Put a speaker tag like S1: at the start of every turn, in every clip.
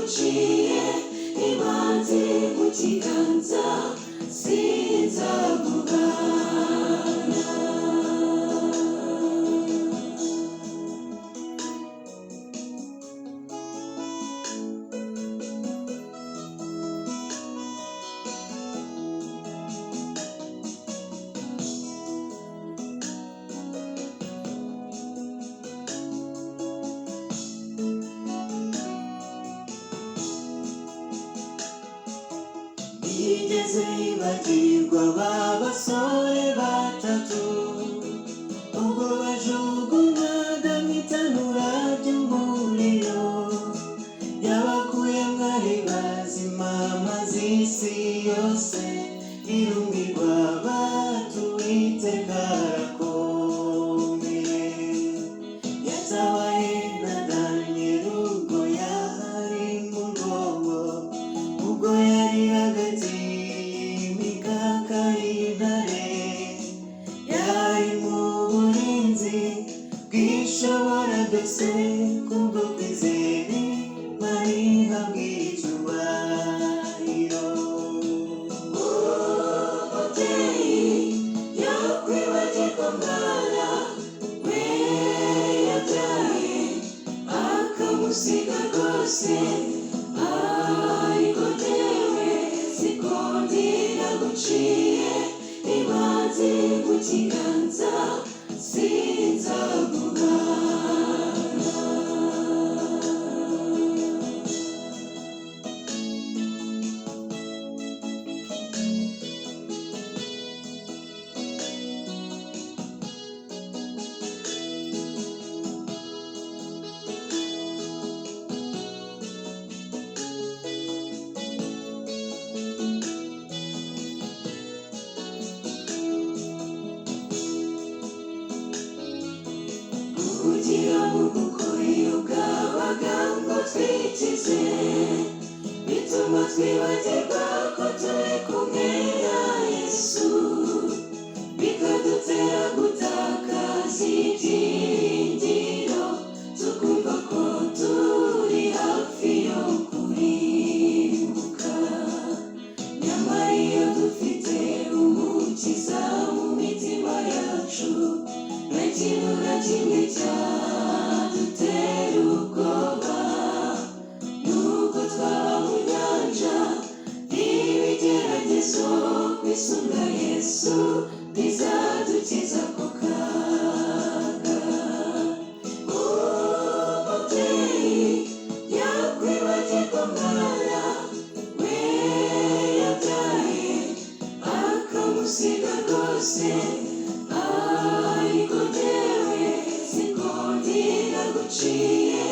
S1: naguciye imanzi mu kiganza sinzakugana. Nigeze ibagirwa ba basore batatu ubwo bajugunyaga mu itanura ry'umuriro, yabakuye mwari bazima maze isi yose irumirwa bati Uwiteka arakomeye. Yatabaye na Daniyeli ubwo yari mu rwobo, ubwo yari hagati y'imikaka y'intare, yari mu burinzi bw'ishobora byose kubwo kwizera Imana ihabwa icyubahiro. Umubyeyi yakwibagirwa umwana we yabyaye akamusiga rwose, ariko jyewe siko naguciye imanzi mu kiganza sinzakugana. Kugira ngo iyo bwabaga ngo twikize, bituma twibagirwa ko turi kumwe na Yesu, bikadutera gutakaza ibyiringiro, tukumva ko turi hafi yo kurimbuka. Nyamara iyo dufite Umukiza mu mitima yacu, nta kintu na kimwe cyadutera ubwoba. Nubwo twaba mu nyanja y'ibigeragezo, kwisunga Yesu bizadukiza ako kaga. Umubyeyi yakwibagirwa umwana we yabyaye akamusiga rwose, ariko jyewe siko naguciye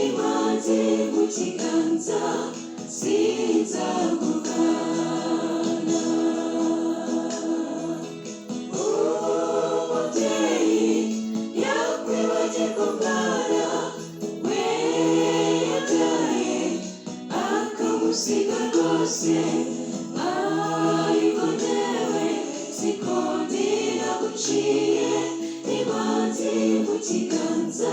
S1: imanzi mu kiganza sinzakugana. Umubyeyi yakwibagirwa umwana we yabyaye akamusiga rwose, ariko jyewe siko naguciye imanzi mu kiganza